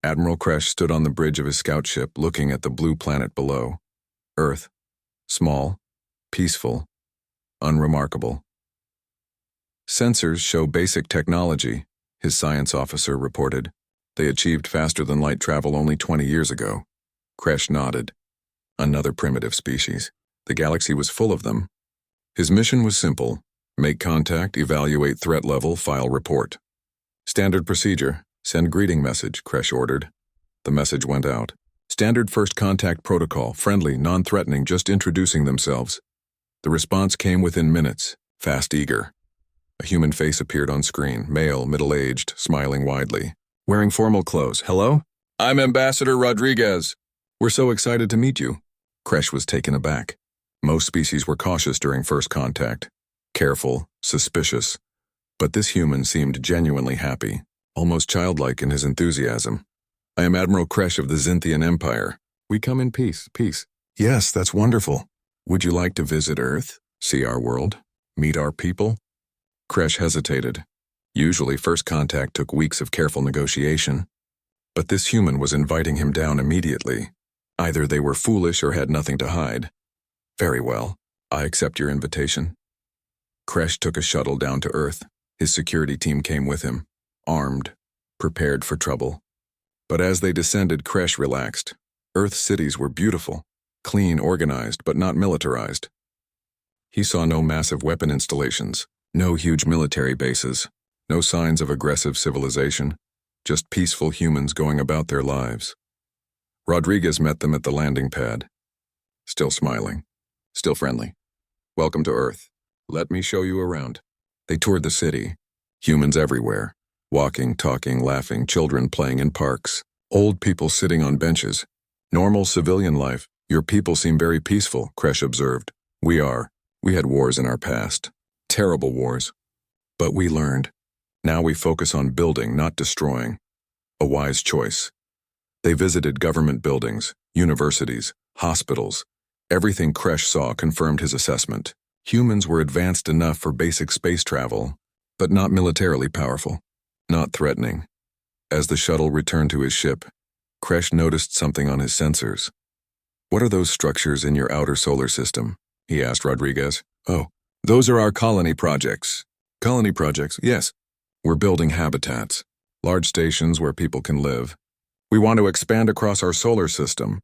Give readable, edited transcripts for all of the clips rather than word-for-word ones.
Admiral Kresh stood on the bridge of his scout ship looking at the blue planet below. Earth. Small. Peaceful. Unremarkable. Sensors show basic technology, his science officer reported. They achieved faster-than-light travel only 20 years ago. Kresh nodded. Another primitive species. The galaxy was full of them. His mission was simple. Make contact, evaluate threat level, file report. Standard procedure. Send greeting message, Kresh ordered. The message went out. Standard first contact protocol, friendly, non-threatening, just introducing themselves. The response came within minutes, fast, eager. A human face appeared on screen, male, middle-aged, smiling widely. Wearing formal clothes. Hello? I'm Ambassador Rodriguez. We're so excited to meet you. Kresh was taken aback. Most species were cautious during first contact. Careful, suspicious. But this human seemed genuinely happy, almost childlike in his enthusiasm. I am Admiral Kresh of the Zynthian Empire. We come in peace, peace. Yes, that's wonderful. Would you like to visit Earth, see our world, meet our people? Kresh hesitated. Usually first contact took weeks of careful negotiation. But this human was inviting him down immediately. Either they were foolish or had nothing to hide. Very well, I accept your invitation. Kresh took a shuttle down to Earth. His security team came with him, armed, prepared for trouble. But as they descended, Kresh relaxed. Earth's cities were beautiful, clean, organized, but not militarized. He saw no massive weapon installations, no huge military bases, no signs of aggressive civilization, just peaceful humans going about their lives. Rodriguez met them at the landing pad. Still smiling, still friendly. Welcome to Earth. Let me show you around. They toured the city. Humans everywhere. Walking, talking, laughing, children playing in parks. Old people sitting on benches. Normal civilian life. Your people seem very peaceful, Kresh observed. We are. We had wars in our past. Terrible wars. But we learned. Now we focus on building, not destroying. A wise choice. They visited government buildings, universities, hospitals. Everything Kresh saw confirmed his assessment. Humans were advanced enough for basic space travel, but not militarily powerful, not threatening. As the shuttle returned to his ship, Kresh noticed something on his sensors. What are those structures in your outer solar system? He asked Rodriguez. Oh, those are our colony projects. Colony projects, yes. We're building habitats, large stations where people can live. We want to expand across our solar system.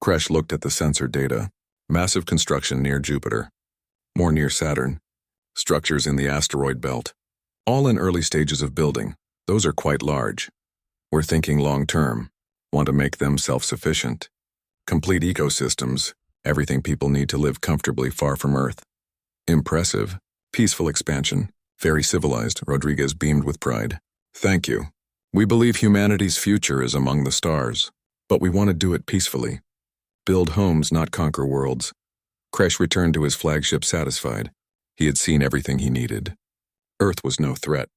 Kresh looked at the sensor data. Massive construction near Jupiter. More near Saturn. Structures in the asteroid belt. All in early stages of building. Those are quite large. We're thinking long-term. Want to make them self-sufficient. Complete ecosystems. Everything people need to live comfortably far from Earth. Impressive. Peaceful expansion. Very civilized, Rodriguez beamed with pride. Thank you. We believe humanity's future is among the stars, but we want to do it peacefully. Build homes, not conquer worlds. Kresh returned to his flagship satisfied. He had seen everything he needed. Earth was no threat.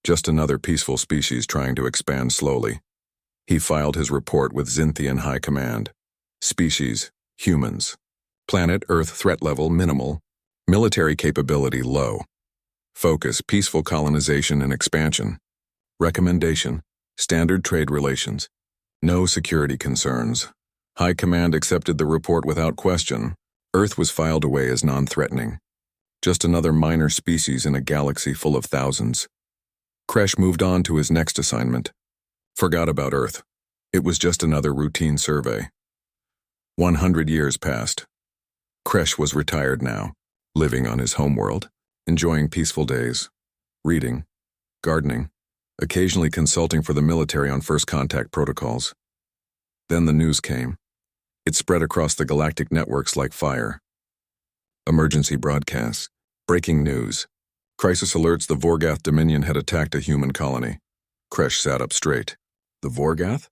Just another peaceful species trying to expand slowly. He filed his report with Zynthian High Command. Species, humans. Planet Earth threat level minimal. Military capability low. Focus, peaceful colonization and expansion. Recommendation, standard trade relations. No security concerns. High Command accepted the report without question. Earth was filed away as non-threatening. Just another minor species in a galaxy full of thousands. Kresh moved on to his next assignment. Forgot about Earth. It was just another routine survey. 100 years passed. Kresh was retired now, living on his homeworld, enjoying peaceful days, reading, gardening, occasionally consulting for the military on first contact protocols. Then the news came. It spread across the galactic networks like fire. Emergency broadcasts, breaking news, crisis alerts: the Vorgath Dominion had attacked a human colony. Kresh sat up straight. The Vorgath?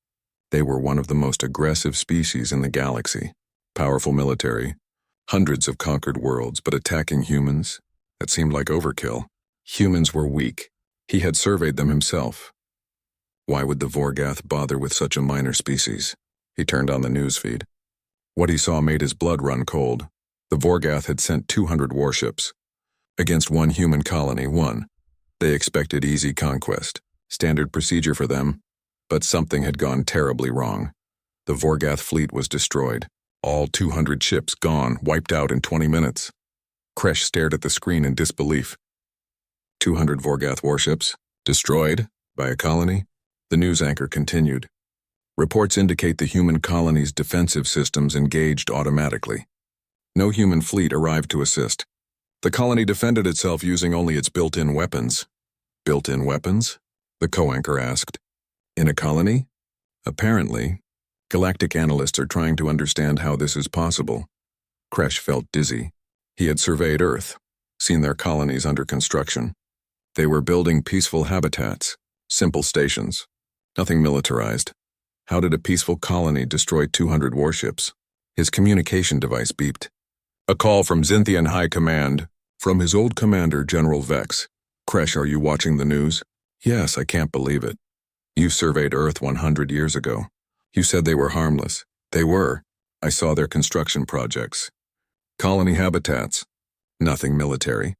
They were one of the most aggressive species in the galaxy. Powerful military, hundreds of conquered worlds, but attacking humans? That seemed like overkill. Humans were weak. He had surveyed them himself. Why would the Vorgath bother with such a minor species? He turned on the newsfeed. What he saw made his blood run cold. The Vorgath had sent 200 warships. Against one human colony, one. They expected easy conquest. Standard procedure for them. But something had gone terribly wrong. The Vorgath fleet was destroyed. All 200 ships gone, wiped out in 20 minutes. Kresh stared at the screen in disbelief. 200 Vorgath warships? Destroyed? By a colony? The news anchor continued. Reports indicate the human colony's defensive systems engaged automatically. No human fleet arrived to assist. The colony defended itself using only its built-in weapons. Built-in weapons? The co-anchor asked. In a colony? Apparently. Galactic analysts are trying to understand how this is possible. Kresh felt dizzy. He had surveyed Earth, seen their colonies under construction. They were building peaceful habitats, simple stations, nothing militarized. How did a peaceful colony destroy 200 warships? His communication device beeped. A call from Zynthian High Command, from his old commander, General Vex. Kresh, are you watching the news? Yes, I can't believe it. You surveyed Earth 100 years ago. You said they were harmless. They were. I saw their construction projects. Colony habitats. Nothing military.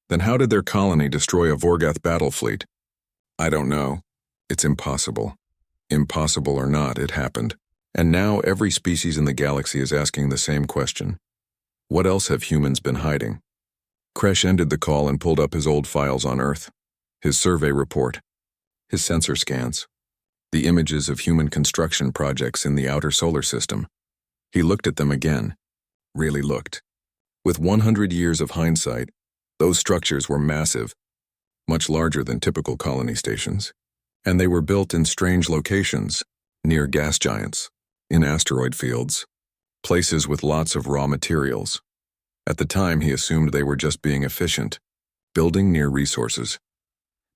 Then how did their colony destroy a Vorgath battle fleet? I don't know. It's impossible. Impossible or not, it happened. And now every species in the galaxy is asking the same question. What else have humans been hiding? Kresh ended the call and pulled up his old files on Earth. His survey report. His sensor scans. The images of human construction projects in the outer solar system. He looked at them again. Really looked. With 100 years of hindsight, those structures were massive, much larger than typical colony stations. And they were built in strange locations, near gas giants, in asteroid fields, places with lots of raw materials. At the time, he assumed they were just being efficient, building near resources.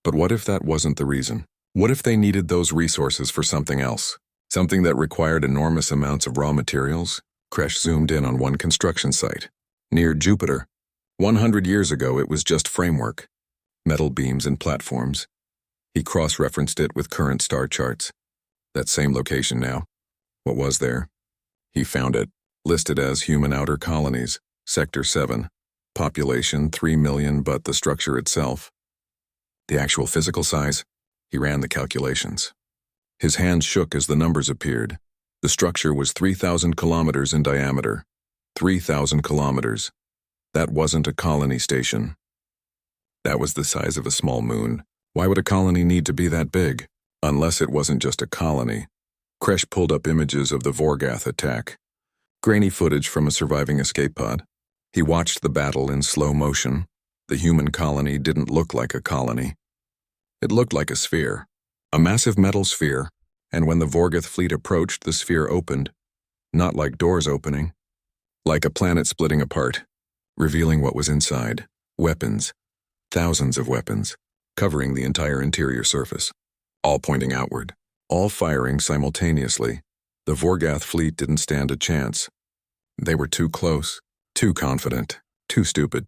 But what if that wasn't the reason? What if they needed those resources for something else? Something that required enormous amounts of raw materials? Kresh zoomed in on one construction site, near Jupiter. 100 years ago, it was just framework, metal beams and platforms. He cross-referenced it with current star charts. That same location now. What was there? He found it, listed as human outer colonies, Sector 7. Population 3 million, but the structure itself. The actual physical size? He ran the calculations. His hands shook as the numbers appeared. The structure was 3,000 kilometers in diameter. 3,000 kilometers. That wasn't a colony station. That was the size of a small moon. Why would a colony need to be that big? Unless it wasn't just a colony. Kresh pulled up images of the Vorgath attack. Grainy footage from a surviving escape pod. He watched the battle in slow motion. The human colony didn't look like a colony. It looked like a sphere. A massive metal sphere. And when the Vorgath fleet approached, the sphere opened. Not like doors opening. Like a planet splitting apart, revealing what was inside. Weapons. Thousands of weapons. Covering the entire interior surface, all pointing outward, all firing simultaneously. The Vorgath fleet didn't stand a chance. They were too close, too confident, too stupid.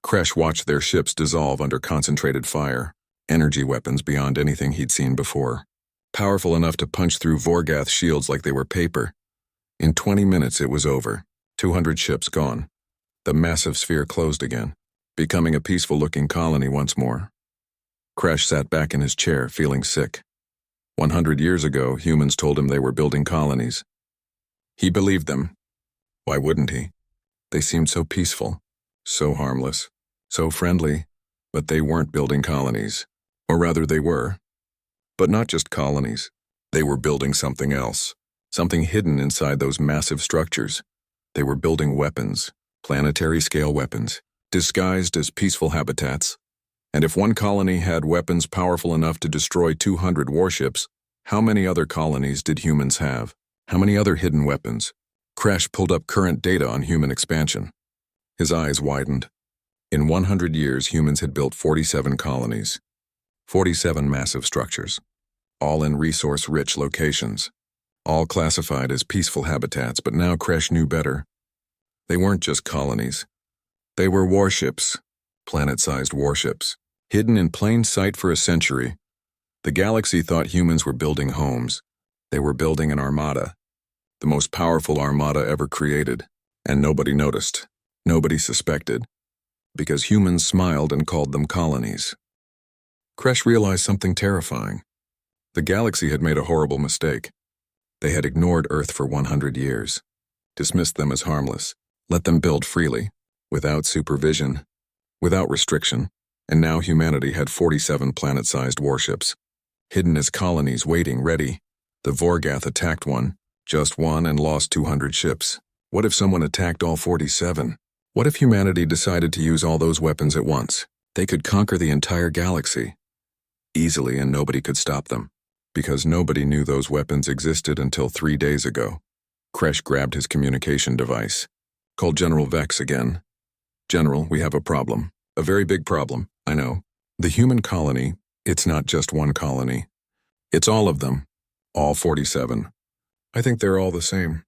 Kresh watched their ships dissolve under concentrated fire, energy weapons beyond anything he'd seen before, powerful enough to punch through Vorgath shields like they were paper. In 20 minutes it was over, 200 ships gone. The massive sphere closed again, becoming a peaceful-looking colony once more. Kresh sat back in his chair, feeling sick. 100 years ago, humans told him they were building colonies. He believed them. Why wouldn't he? They seemed so peaceful, so harmless, so friendly, but they weren't building colonies. Or rather, they were. But not just colonies. They were building something else, something hidden inside those massive structures. They were building weapons, planetary-scale weapons, disguised as peaceful habitats. And if one colony had weapons powerful enough to destroy 200 warships, how many other colonies did humans have? How many other hidden weapons? Kresh pulled up current data on human expansion. His eyes widened. In 100 years, humans had built 47 colonies. 47 massive structures. All in resource-rich locations. All classified as peaceful habitats, but now Kresh knew better. They weren't just colonies. They were warships. Planet-sized warships. Hidden in plain sight for a century. The galaxy thought humans were building homes. They were building an armada. The most powerful armada ever created. And nobody noticed. Nobody suspected. Because humans smiled and called them colonies. Kresh realized something terrifying. The galaxy had made a horrible mistake. They had ignored Earth for 100 years, dismissed them as harmless, let them build freely, without supervision, without restriction, and now humanity had 47 planet-sized warships, hidden as colonies waiting ready. The Vorgath attacked one, just one, and lost 200 ships. What if someone attacked all 47? What if humanity decided to use all those weapons at once? They could conquer the entire galaxy, easily, and nobody could stop them, because nobody knew those weapons existed until 3 days ago. Kresh grabbed his communication device. Called General Vex again. General, we have a problem. A very big problem, I know. The human colony, it's not just one colony. It's all of them. All 47. I think they're all the same.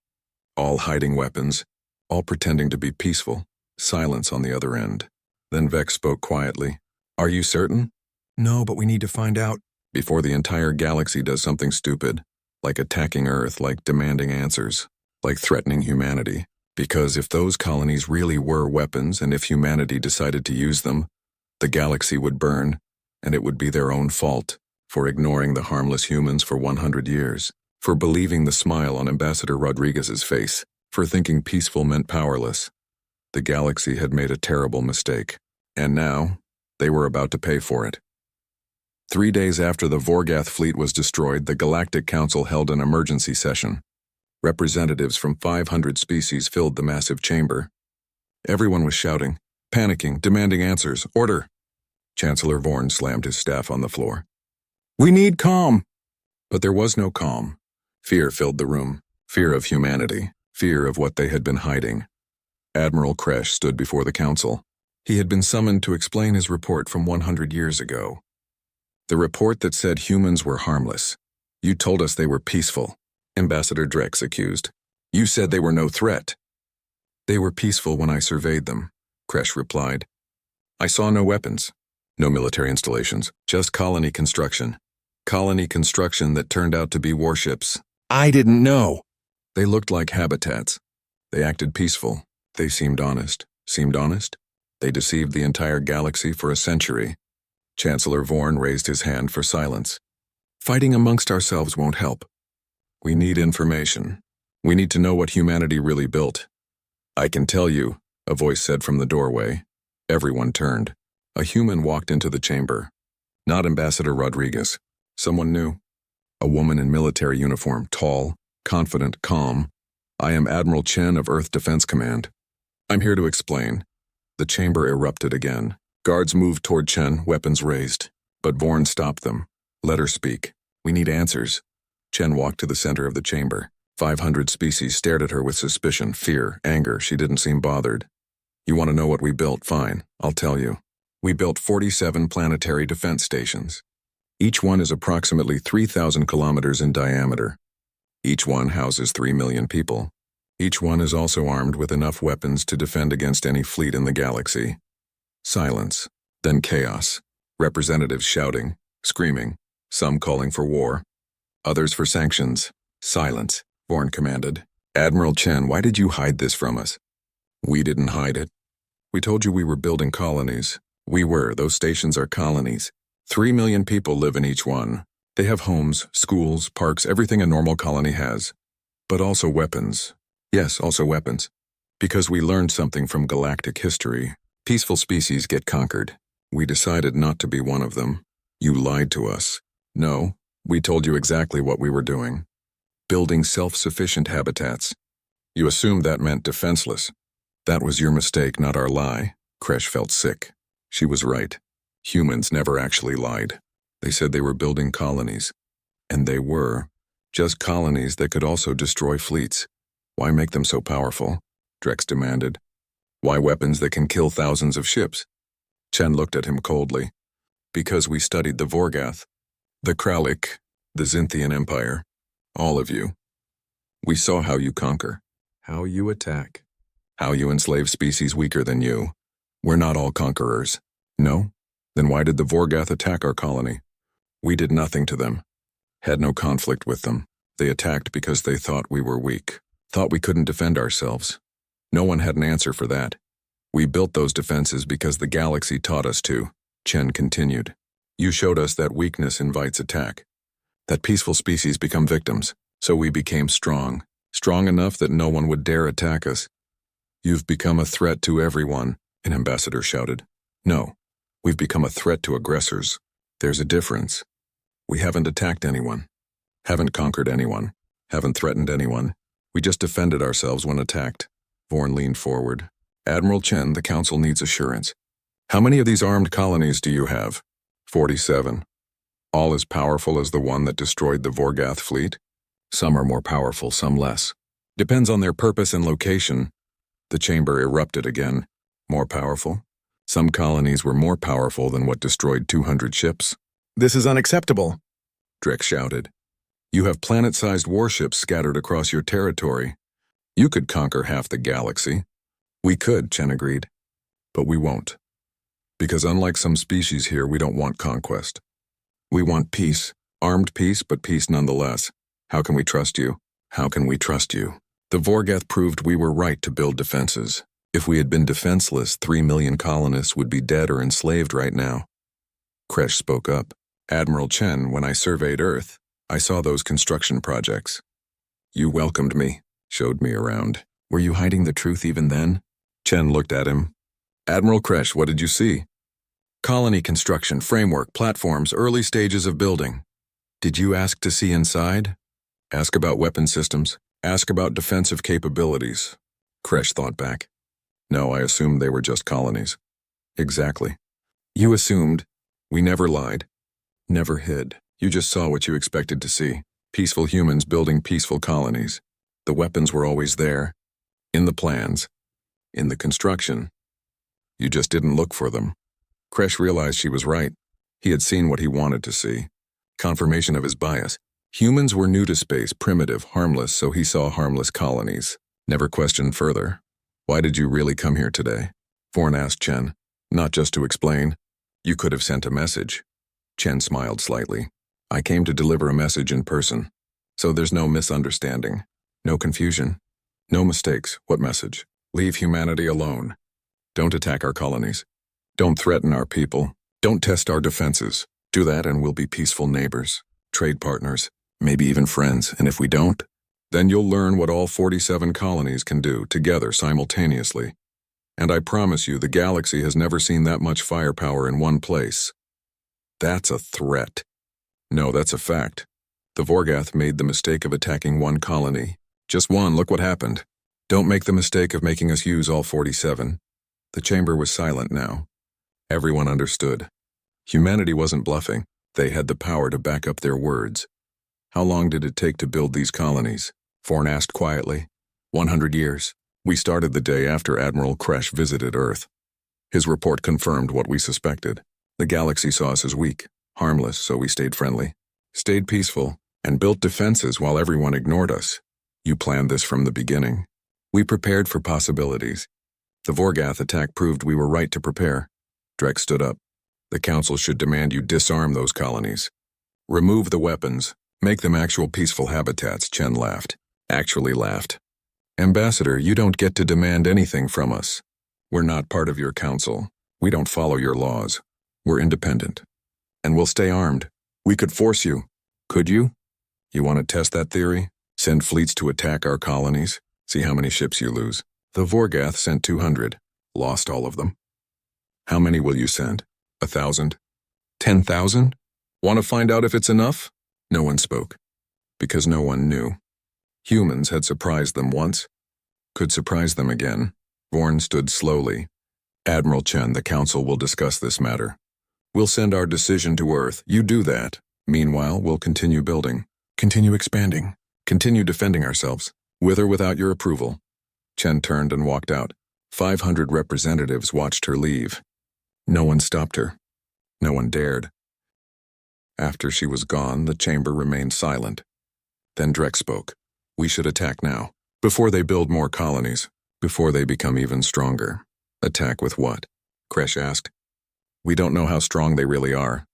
All hiding weapons. All pretending to be peaceful. Silence on the other end. Then Vex spoke quietly. Are you certain? No, but we need to find out. Before the entire galaxy does something stupid. Like attacking Earth, like demanding answers. Like threatening humanity. Because if those colonies really were weapons, and if humanity decided to use them, the galaxy would burn, and it would be their own fault for ignoring the harmless humans for 100 years, for believing the smile on Ambassador Rodriguez's face, for thinking peaceful meant powerless. The galaxy had made a terrible mistake, and now they were about to pay for it. 3 days after the Vorgath fleet was destroyed, the Galactic Council held an emergency session. Representatives from 500 species filled the massive chamber. Everyone was shouting, panicking, demanding answers. Order! Chancellor Vorn slammed his staff on the floor. We need calm! But there was no calm. Fear filled the room. Fear of humanity. Fear of what they had been hiding. Admiral Kresh stood before the council. He had been summoned to explain his report from 100 years ago. The report that said humans were harmless. You told us they were peaceful. Ambassador Drex accused. You said they were no threat. They were peaceful when I surveyed them, Kresh replied. I saw no weapons, no military installations, just colony construction. Colony construction that turned out to be warships. I didn't know. They looked like habitats. They acted peaceful. They seemed honest. Seemed honest? They deceived the entire galaxy for a century. Chancellor Vorn raised his hand for silence. Fighting amongst ourselves won't help. We need information. We need to know what humanity really built. I can tell you, a voice said from the doorway. Everyone turned. A human walked into the chamber. Not Ambassador Rodriguez. Someone new. A woman in military uniform, tall, confident, calm. I am Admiral Chen of Earth Defense Command. I'm here to explain. The chamber erupted again. Guards moved toward Chen, weapons raised. But Vorn stopped them. Let her speak. We need answers. Chen walked to the center of the chamber. 500 species stared at her with suspicion, fear, anger. She didn't seem bothered. You want to know what we built? Fine, I'll tell you. We built 47 planetary defense stations. Each one is approximately 3,000 kilometers in diameter. Each one houses 3 million people. Each one is also armed with enough weapons to defend against any fleet in the galaxy. Silence, then chaos. Representatives shouting, screaming, some calling for war. Others for sanctions. Silence, Vorn commanded. Admiral Chen, why did you hide this from us? We didn't hide it. We told you we were building colonies. We were. Those stations are colonies. 3 million people live in each one. They have homes, schools, parks, everything a normal colony has. But also weapons. Yes, also weapons. Because we learned something from galactic history. Peaceful species get conquered. We decided not to be one of them. You lied to us. No. We told you exactly what we were doing. Building self-sufficient habitats. You assumed that meant defenseless. That was your mistake, not our lie. Kresh felt sick. She was right. Humans never actually lied. They said they were building colonies. And they were. Just colonies that could also destroy fleets. Why make them so powerful? Drex demanded. Why weapons that can kill thousands of ships? Chen looked at him coldly. Because we studied the Vorgath. The Kralik, the Zynthian Empire, all of you. We saw how you conquer, how you attack, how you enslave species weaker than you. We're not all conquerors. No? Then why did the Vorgath attack our colony? We did nothing to them. Had no conflict with them. They attacked because they thought we were weak, thought we couldn't defend ourselves. No one had an answer for that. We built those defenses because the galaxy taught us to, Chen continued. You showed us that weakness invites attack. that peaceful species become victims. So we became strong enough that no one would dare attack us. You've become a threat to everyone, an ambassador shouted. No, we've become a threat to aggressors. There's a difference. We haven't attacked anyone, haven't conquered anyone, haven't threatened anyone. We just defended ourselves when attacked. Vorn leaned forward. Admiral Chen, the Council needs assurance. How many of these armed colonies do you have? 47. All as powerful as the one that destroyed the Vorgath fleet? Some are more powerful, some less. Depends on their purpose and location. The chamber erupted again. More powerful? Some colonies were more powerful than what destroyed 200 ships. This is unacceptable, Drek shouted. You have planet-sized warships scattered across your territory. You could conquer half the galaxy. We could, Chen agreed. But we won't. Because unlike some species here, we don't want conquest. We want peace. Armed peace, but peace nonetheless. How can we trust you? How can we trust you? The Vorgath proved we were right to build defenses. If we had been defenseless, 3 million colonists would be dead or enslaved right now. Kresh spoke up. Admiral Chen, when I surveyed Earth, I saw those construction projects. You welcomed me, showed me around. Were you hiding the truth even then? Chen looked at him. Admiral Kresh, what did you see? Colony construction, framework, platforms, early stages of building. Did you ask to see inside? Ask about weapon systems. Ask about defensive capabilities. Kresh thought back. No, I assumed they were just colonies. Exactly. You assumed. We never lied. Never hid. You just saw what you expected to see. Peaceful humans building peaceful colonies. The weapons were always there. In the plans. In the construction. You just didn't look for them. Kresh realized she was right. He had seen what he wanted to see. Confirmation of his bias. Humans were new to space, primitive, harmless, so he saw harmless colonies. Never questioned further. Why did you really come here today? Vorn asked Chen. Not just to explain. You could have sent a message. Chen smiled slightly. I came to deliver a message in person. So there's no misunderstanding. No confusion. No mistakes. What message? Leave humanity alone. Don't attack our colonies. Don't threaten our people. Don't test our defenses. Do that and we'll be peaceful neighbors, trade partners, maybe even friends. And if we don't, then you'll learn what all 47 colonies can do together simultaneously. And I promise you, the galaxy has never seen that much firepower in one place. That's a threat. No, that's a fact. The Vorgath made the mistake of attacking one colony. Just one, look what happened. Don't make the mistake of making us use all 47. The chamber was silent now. Everyone understood. Humanity wasn't bluffing. They had the power to back up their words. How long did it take to build these colonies? Vorn asked quietly. 100 years. We started the day after Admiral Kresh visited Earth. His report confirmed what we suspected. The galaxy saw us as weak, harmless, so we stayed friendly, stayed peaceful, and built defenses while everyone ignored us. You planned this from the beginning. We prepared for possibilities. The Vorgath attack proved we were right to prepare. Drek stood up. The Council should demand you disarm those colonies. Remove the weapons. Make them actual peaceful habitats, Chen laughed. Actually laughed. Ambassador, you don't get to demand anything from us. We're not part of your council. We don't follow your laws. We're independent. And we'll stay armed. We could force you. Could you? You want to test that theory? Send fleets to attack our colonies? See how many ships you lose. The Vorgath sent 200. Lost all of them. How many will you send? 1,000? 10,000? Want to find out if it's enough? No one spoke. Because no one knew. Humans had surprised them once. Could surprise them again. Vorn stood slowly. Admiral Chen, the Council will discuss this matter. We'll send our decision to Earth. You do that. Meanwhile, we'll continue building. Continue expanding. Continue defending ourselves. With or without your approval. Chen turned and walked out. 500 representatives watched her leave. No one stopped her. No one dared. After she was gone, the chamber remained silent. Then Drek spoke. We should attack now. Before they build more colonies. Before they become even stronger. Attack with what? Kresh asked. We don't know how strong they really are.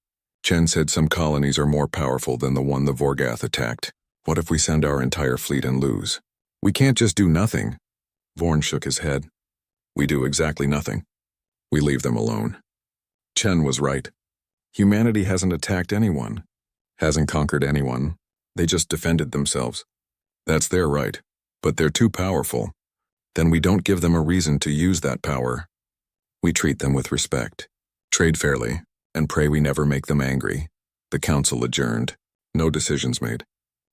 Chen said some colonies are more powerful than the one the Vorgath attacked. What if we send our entire fleet and lose? We can't just do nothing. Vorn shook his head. We do exactly nothing. We leave them alone. Chen was right. Humanity hasn't attacked anyone. Hasn't conquered anyone. They just defended themselves. That's their right. But they're too powerful. Then we don't give them a reason to use that power. We treat them with respect, trade fairly, and pray we never make them angry. The council adjourned. No decisions made.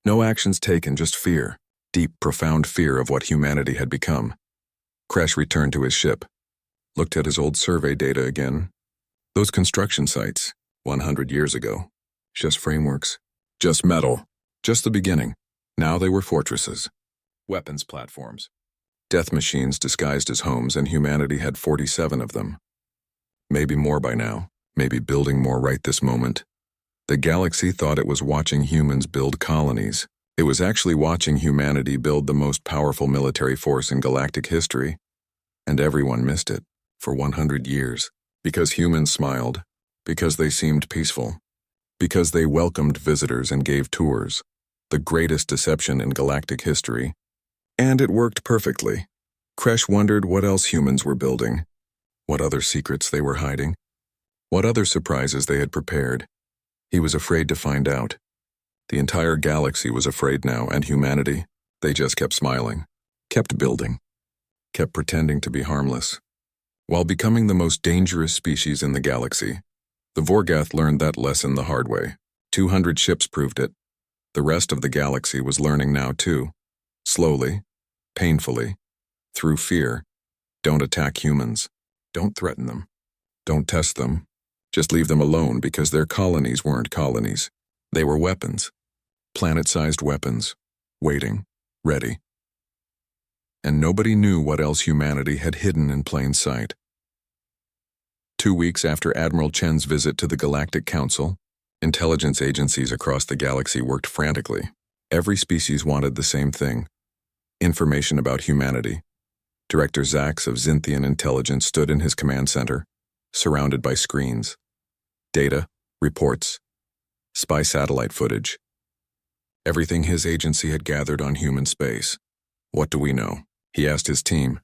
No actions taken, just fear. Deep, profound fear of what humanity had become. Kresh returned to his ship. Looked at his old survey data again. Those construction sites, 100 years ago. Just frameworks. Just metal. Just the beginning. Now they were fortresses. Weapons platforms. Death machines disguised as homes, and humanity had 47 of them. Maybe more by now. Maybe building more right this moment. The galaxy thought it was watching humans build colonies. It was actually watching humanity build the most powerful military force in galactic history. And everyone missed it. For 100 years. Because humans smiled. Because they seemed peaceful. Because they welcomed visitors and gave tours. The greatest deception in galactic history. And it worked perfectly. Kresh wondered what else humans were building. What other secrets they were hiding. What other surprises they had prepared. He was afraid to find out. The entire galaxy was afraid now, and humanity, they just kept smiling. Kept building. Kept pretending to be harmless. While becoming the most dangerous species in the galaxy, the Vorgath learned that lesson the hard way. 200 ships proved it. The rest of the galaxy was learning now too. Slowly, painfully, through fear. Don't attack humans. Don't threaten them. Don't test them. Just leave them alone, because their colonies weren't colonies. They were weapons. Planet-sized weapons. Waiting. Ready. And nobody knew what else humanity had hidden in plain sight. 2 weeks after Admiral Chen's visit to the Galactic Council, intelligence agencies across the galaxy worked frantically. Every species wanted the same thing. Information about humanity. Director Zax of Xinthian Intelligence stood in his command center, surrounded by screens. Data, reports, spy satellite footage. Everything his agency had gathered on human space. What do we know? He asked his team.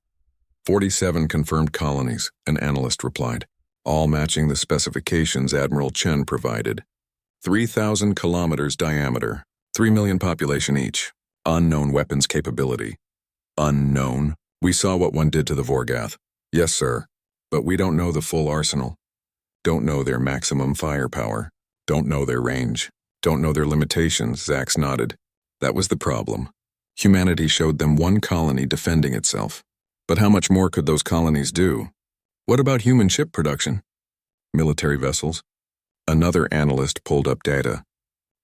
47 confirmed colonies, an analyst replied, all matching the specifications Admiral Chen provided. 3,000 kilometers diameter, 3 million population each. Unknown weapons capability. Unknown? We saw what one did to the Vorgath. Yes, sir. But we don't know the full arsenal. Don't know their maximum firepower. Don't know their range. Don't know their limitations, Zax nodded. That was the problem. Humanity showed them one colony defending itself. But how much more could those colonies do? What about human ship production? Military vessels? Another analyst pulled up data.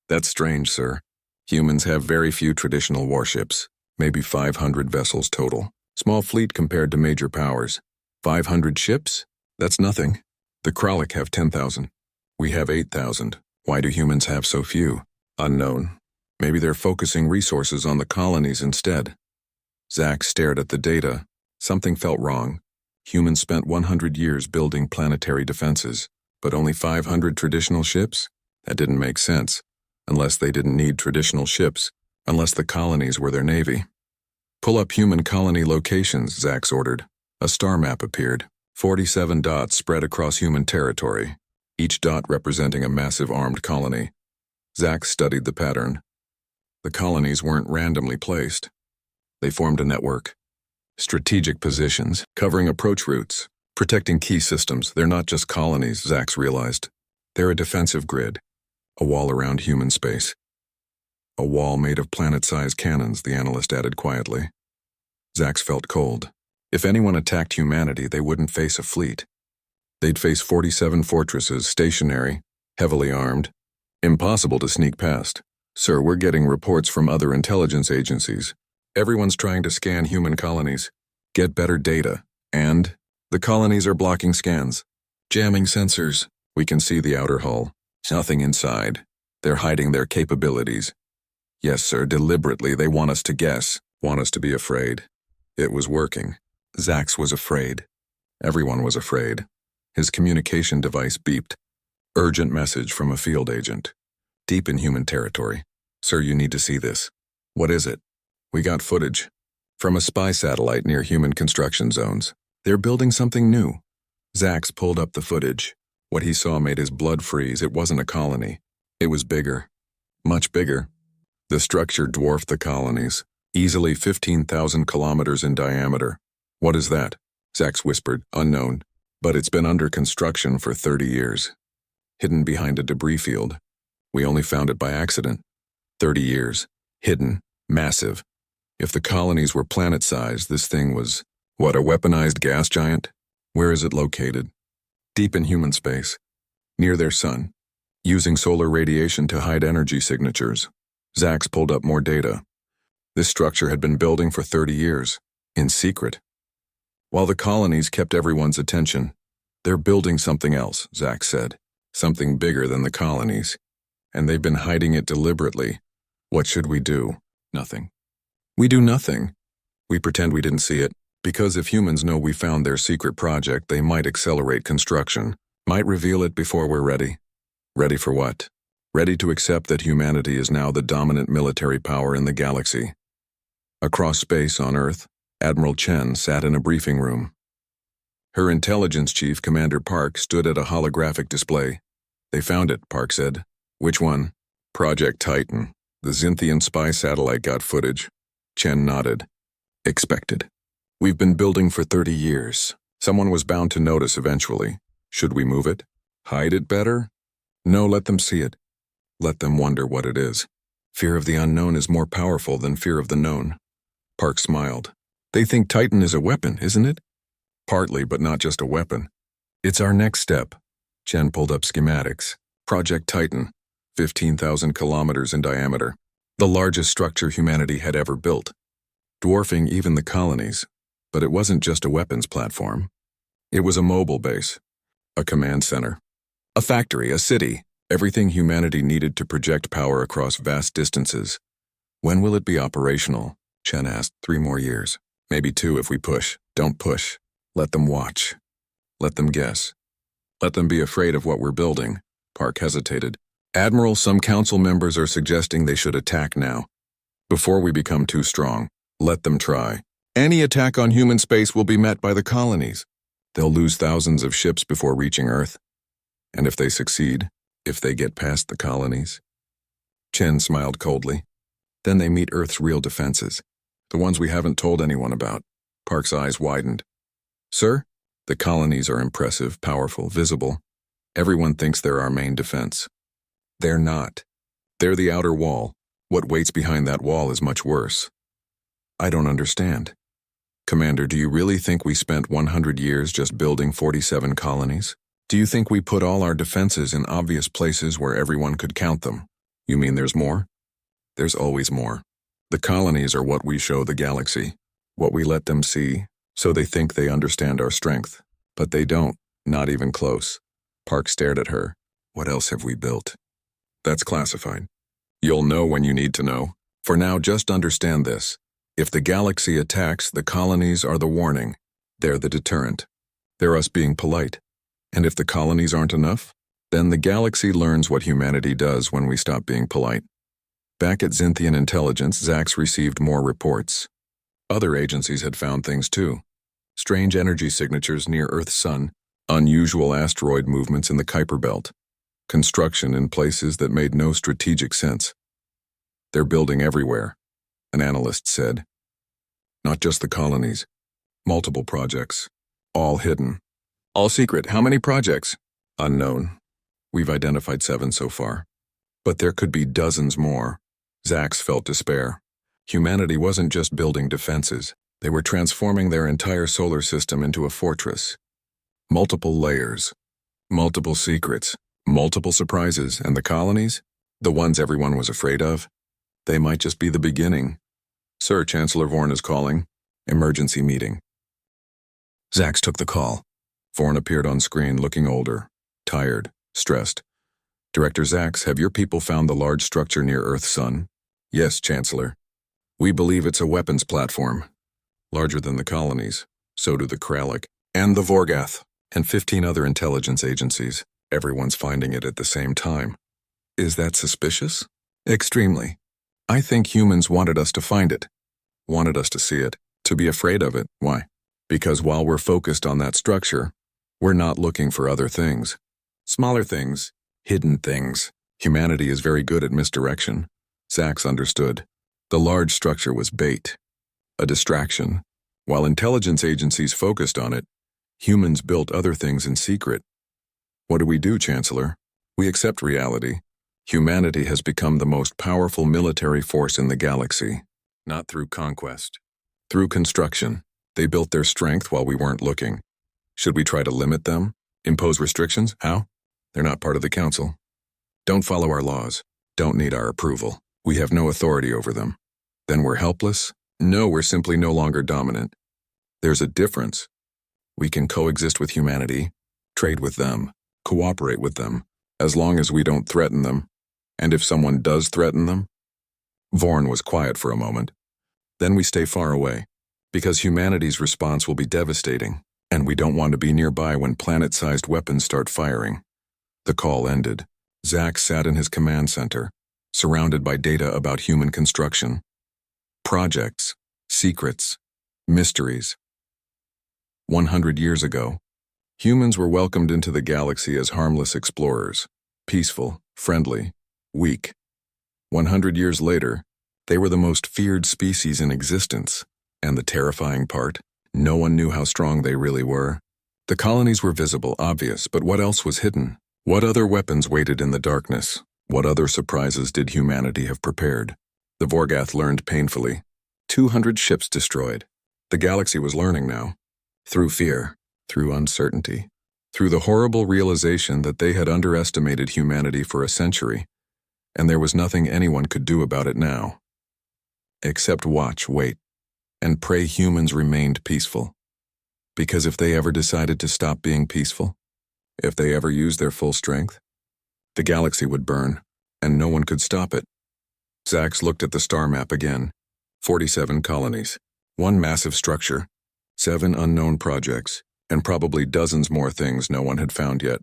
That's strange, sir. Humans have very few traditional warships, maybe 500 vessels total. Small fleet compared to major powers. 500 ships? That's nothing. The Kralik have 10,000. We have 8,000. Why do humans have so few? Unknown. Maybe they're focusing resources on the colonies instead. Zax stared at the data. Something felt wrong. Humans spent 100 years building planetary defenses, but only 500 traditional ships? That didn't make sense. Unless they didn't need traditional ships, unless the colonies were their navy. Pull up human colony locations, Zax ordered. A star map appeared. 47 dots spread across human territory, each dot representing a massive armed colony. Zax studied the pattern. The colonies weren't randomly placed. They formed a network. Strategic positions, covering approach routes, protecting key systems. They're not just colonies, Zax realized. They're a defensive grid. A wall around human space. A wall made of planet-sized cannons, the analyst added quietly. Zax felt cold. If anyone attacked humanity, they wouldn't face a fleet. They'd face 47 fortresses, stationary, heavily armed. Impossible to sneak past. Sir, we're getting reports from other intelligence agencies. Everyone's trying to scan human colonies, get better data, and the colonies are blocking scans. Jamming sensors. We can see the outer hull. Nothing inside. They're hiding their capabilities. Yes, sir, deliberately they want us to guess, want us to be afraid. It was working. Zax was afraid. Everyone was afraid. His communication device beeped. Urgent message from a field agent. Deep in human territory. Sir, you need to see this. What is it? We got footage. From a spy satellite near human construction zones. They're building something new. Zax pulled up the footage. What he saw made his blood freeze. It wasn't a colony. It was bigger. Much bigger. The structure dwarfed the colonies, easily 15,000 kilometers in diameter. What is that? Zax whispered, unknown. But it's been under construction for 30 years. Hidden behind a debris field. We only found it by accident. 30 years. Hidden. Massive. If the colonies were planet-sized, this thing was, what, a weaponized gas giant? Where is it located? Deep in human space. Near their sun. Using solar radiation to hide energy signatures. Zax pulled up more data. This structure had been building for 30 years. In secret. While the colonies kept everyone's attention, they're building something else, Zax said. Something bigger than the colonies. And they've been hiding it deliberately. What should we do? Nothing. We do nothing. We pretend we didn't see it, because if humans know we found their secret project, they might accelerate construction, might reveal it before we're ready. Ready for what? Ready to accept that humanity is now the dominant military power in the galaxy. Across space on Earth, Admiral Chen sat in a briefing room. Her intelligence chief, Commander Park, stood at a holographic display. They found it, Park said. Which one? Project Titan. The Xinthian spy satellite got footage. Chen nodded. Expected. We've been building for 30 years. Someone was bound to notice eventually. Should we move it? Hide it better? No, let them see it. Let them wonder what it is. Fear of the unknown is more powerful than fear of the known. Park smiled. They think Titan is a weapon, isn't it? Partly, but not just a weapon. It's our next step. Chen pulled up schematics. Project Titan, 15,000 kilometers in diameter. The largest structure humanity had ever built. Dwarfing even the colonies. But it wasn't just a weapons platform. It was a mobile base. A command center. A factory, a city. Everything humanity needed to project power across vast distances. When will it be operational? Chen asked. 3 more years. Maybe 2 if we push. Don't push. Let them watch. Let them guess. Let them be afraid of what we're building. Park hesitated. Admiral, some council members are suggesting they should attack now. Before we become too strong. Let them try. Any attack on human space will be met by the colonies. They'll lose thousands of ships before reaching Earth. And if they succeed, if they get past the colonies? Chen smiled coldly. Then they meet Earth's real defenses. The ones we haven't told anyone about. Park's eyes widened. Sir, the colonies are impressive, powerful, visible. Everyone thinks they're our main defense. They're not. They're the outer wall. What waits behind that wall is much worse. I don't understand. Commander, do you really think we spent 100 years just building 47 colonies? Do you think we put all our defenses in obvious places where everyone could count them? You mean there's more? There's always more. The colonies are what we show the galaxy, what we let them see, so they think they understand our strength. But they don't, not even close. Park stared at her. What else have we built? That's classified. You'll know when you need to know. For now, just understand this. If the galaxy attacks, the colonies are the warning. They're the deterrent. They're us being polite. And if the colonies aren't enough, then the galaxy learns what humanity does when we stop being polite. Back at Xinthian Intelligence, Zax received more reports. Other agencies had found things too. Strange energy signatures near Earth's sun, unusual asteroid movements in the Kuiper Belt, construction in places that made no strategic sense. They're building everywhere, an analyst said. Not just the colonies. Multiple projects. All hidden. All secret. How many projects? Unknown. We've identified 7 so far. But there could be dozens more. Zax felt despair. Humanity wasn't just building defenses. They were transforming their entire solar system into a fortress. Multiple layers. Multiple secrets. Multiple surprises. And the colonies? The ones everyone was afraid of? They might just be the beginning. Sir, Chancellor Vorn is calling. Emergency meeting. Zax took the call. Vorn appeared on screen looking older, tired, stressed. Director Zax, have your people found the large structure near Earth's sun? Yes, Chancellor. We believe it's a weapons platform. Larger than the colonies. So do the Kralik. And the Vorgath. And 15 other intelligence agencies. Everyone's finding it at the same time. Is that suspicious? Extremely. I think humans wanted us to find it. Wanted us to see it. To be afraid of it. Why? Because while we're focused on that structure, we're not looking for other things. Smaller things. Hidden things. Humanity is very good at misdirection. Zax understood. The large structure was bait, a distraction. While intelligence agencies focused on it, humans built other things in secret. What do we do, Chancellor? We accept reality. Humanity has become the most powerful military force in the galaxy. Not through conquest. Through construction. They built their strength while we weren't looking. Should we try to limit them? Impose restrictions? How? They're not part of the council. Don't follow our laws. Don't need our approval. We have no authority over them. Then we're helpless? No, we're simply no longer dominant. There's a difference. We can coexist with humanity, trade with them, cooperate with them, as long as we don't threaten them. And if someone does threaten them? Vorn was quiet for a moment. Then we stay far away, because humanity's response will be devastating, and we don't want to be nearby when planet-sized weapons start firing. The call ended. Zax sat in his command center, surrounded by data about human construction. Projects, secrets, mysteries. 100 years ago, humans were welcomed into the galaxy as harmless explorers, peaceful, friendly, weak. 100 years later, they were the most feared species in existence, and the terrifying part, no one knew how strong they really were. The colonies were visible, obvious, but what else was hidden? What other weapons waited in the darkness? What other surprises did humanity have prepared? The Vorgath learned painfully. 200 ships destroyed. The galaxy was learning now. Through fear, through uncertainty, through the horrible realization that they had underestimated humanity for a century, and there was nothing anyone could do about it now. Except watch, wait, and pray humans remained peaceful. Because if they ever decided to stop being peaceful, if they ever used their full strength, the galaxy would burn, and no one could stop it. Zax looked at the star map again. 47 colonies, one massive structure, 7 unknown projects, and probably dozens more things no one had found yet.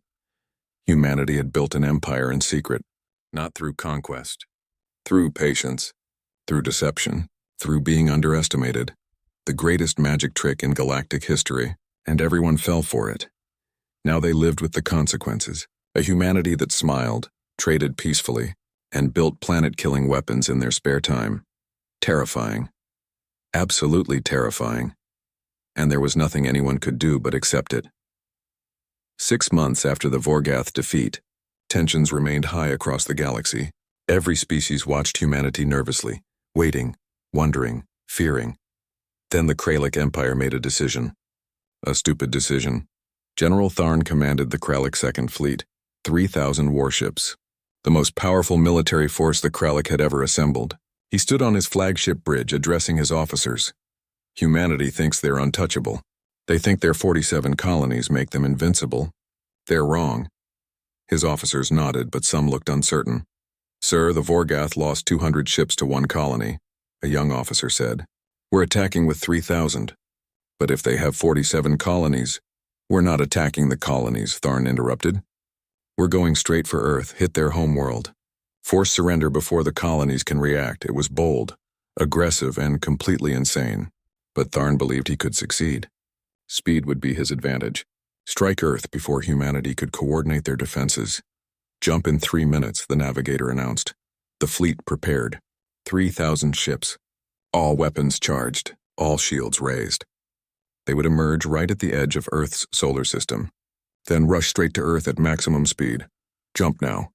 Humanity had built an empire in secret, not through conquest, through patience, through deception, through being underestimated. The greatest magic trick in galactic history, and everyone fell for it. Now they lived with the consequences, a humanity that smiled, traded peacefully, and built planet-killing weapons in their spare time. Terrifying. Absolutely terrifying. And there was nothing anyone could do but accept it. 6 months after the Vorgath defeat, tensions remained high across the galaxy. Every species watched humanity nervously, waiting, wondering, fearing. Then the Kralik Empire made a decision. A stupid decision. General Tharn commanded the Kralik Second Fleet, 3,000 warships, the most powerful military force the Kralik had ever assembled. He stood on his flagship bridge addressing his officers. Humanity thinks they're untouchable. They think their 47 colonies make them invincible. They're wrong. His officers nodded, but some looked uncertain. Sir, the Vorgath lost 200 ships to one colony, a young officer said. We're attacking with 3,000. But if they have 47 colonies, we're not attacking the colonies, Tharn interrupted. We're going straight for Earth, hit their home world. Force surrender before the colonies can react. It was bold, aggressive, and completely insane. But Tharn believed he could succeed. Speed would be his advantage. Strike Earth before humanity could coordinate their defenses. Jump in 3 minutes, the navigator announced. The fleet prepared. 3,000 ships. All weapons charged, all shields raised. They would emerge right at the edge of Earth's solar system, then rush straight to Earth at maximum speed. Jump now.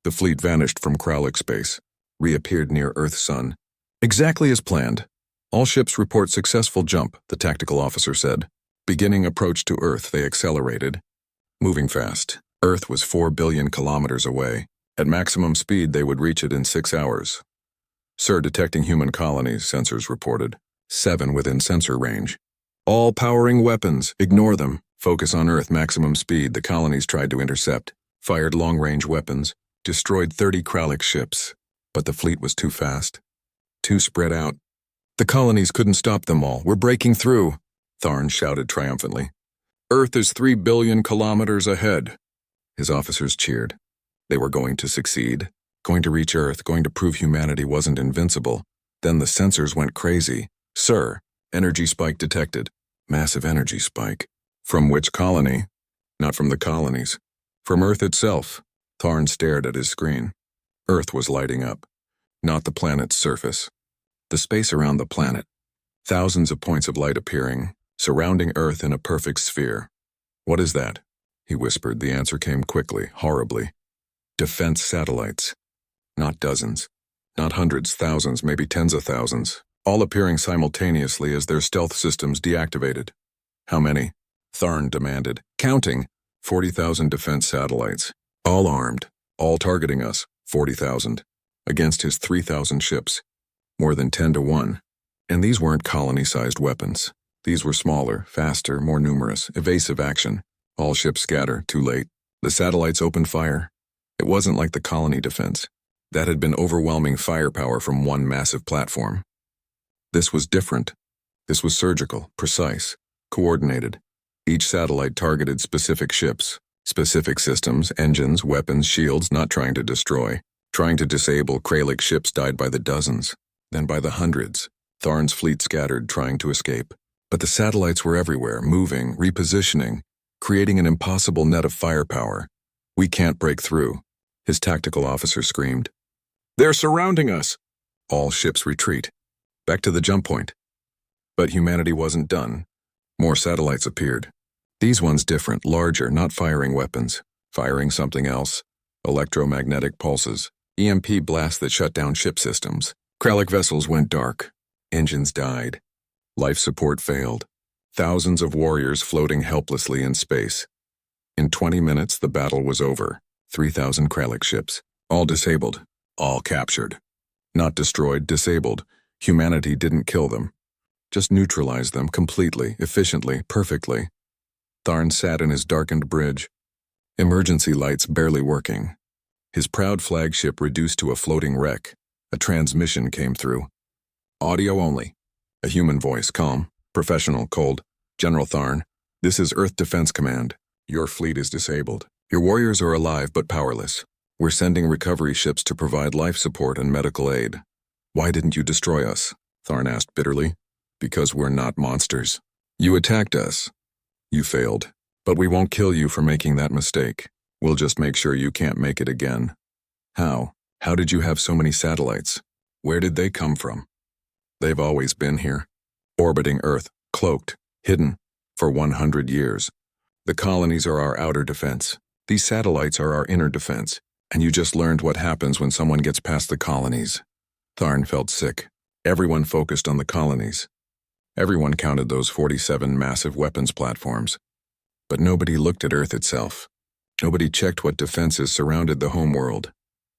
The fleet vanished from Kralik space, reappeared near Earth's sun. Exactly as planned. All ships report successful jump, the tactical officer said. Beginning approach to Earth, they accelerated. Moving fast. Earth was 4 billion kilometers away. At maximum speed, they would reach it in 6 hours. Sir, detecting human colonies, sensors reported. 7 within sensor range. All powering weapons, ignore them. Focus on Earth, maximum speed, the colonies tried to intercept. Fired long-range weapons. Destroyed 30 Kralik ships. But the fleet was too fast. Too spread out. The colonies couldn't stop them all. We're breaking through, Tharn shouted triumphantly. Earth is 3 billion kilometers ahead. His officers cheered. They were going to succeed, going to reach Earth, going to prove humanity wasn't invincible. Then the sensors went crazy. Sir, energy spike detected. Massive energy spike. From which colony? Not from the colonies. From Earth itself. Tharn stared at his screen. Earth was lighting up. Not the planet's surface. The space around the planet. Thousands of points of light appearing, surrounding Earth in a perfect sphere. "What is that?" he whispered. The answer came quickly, horribly. "Defense satellites." Not dozens. Not hundreds, thousands, maybe tens of thousands, all appearing simultaneously as their stealth systems deactivated. "How many?" Tharn demanded. "Counting. 40,000 defense satellites. All armed. All targeting us. 40,000. Against his 3,000 ships. More than 10 to 1. And these weren't colony-sized weapons. These were smaller, faster, more numerous, evasive action. All ships scatter, too late. The satellites opened fire. It wasn't like the colony defense. That had been overwhelming firepower from one massive platform. This was different. This was surgical, precise, coordinated. Each satellite targeted specific ships, specific systems, engines, weapons, shields, not trying to destroy. Trying to disable. Kralik ships died by the dozens, then by the hundreds. Tharn's fleet scattered, trying to escape. But the satellites were everywhere, moving, repositioning, creating an impossible net of firepower. "We can't break through," his tactical officer screamed. "They're surrounding us!" All ships retreat. Back to the jump point. But humanity wasn't done. More satellites appeared. These ones different, larger, not firing weapons. Firing something else. Electromagnetic pulses. EMP blasts that shut down ship systems. Kralik vessels went dark. Engines died. Life support failed. Thousands of warriors floating helplessly in space. In 20 minutes, the battle was over. 3,000 Kralik ships. All disabled. All captured. Not destroyed, disabled. Humanity didn't kill them. Just neutralized them completely, efficiently, perfectly. Tharn sat in his darkened bridge. Emergency lights barely working. His proud flagship reduced to a floating wreck. A transmission came through. Audio only. A human voice, calm, professional, cold. "General Tharn, this is Earth Defense Command. Your fleet is disabled. Your warriors are alive but powerless. We're sending recovery ships to provide life support and medical aid." "Why didn't you destroy us?" Tharn asked bitterly. "Because we're not monsters. You attacked us. You failed. But we won't kill you for making that mistake. We'll just make sure you can't make it again." "How? How did you have so many satellites? Where did they come from?" "They've always been here. Orbiting Earth, cloaked, hidden, for 100 years. The colonies are our outer defense. These satellites are our inner defense. And you just learned what happens when someone gets past the colonies." Tharn felt sick. Everyone focused on the colonies. Everyone counted those 47 massive weapons platforms. But nobody looked at Earth itself. Nobody checked what defenses surrounded the homeworld.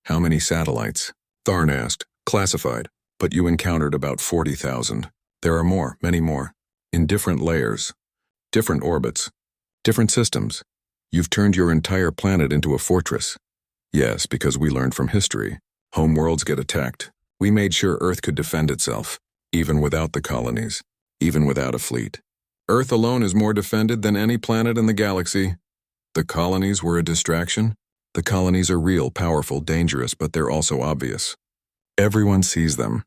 "How many satellites?" Tharn asked. "Classified. But you encountered about 40,000. There are more, many more. In different layers. Different orbits. Different systems. You've turned your entire planet into a fortress." "Yes, because we learned from history. Homeworlds get attacked. We made sure Earth could defend itself, even without the colonies, even without a fleet. Earth alone is more defended than any planet in the galaxy. The colonies were a distraction. The colonies are real, powerful, dangerous, but they're also obvious. Everyone sees them.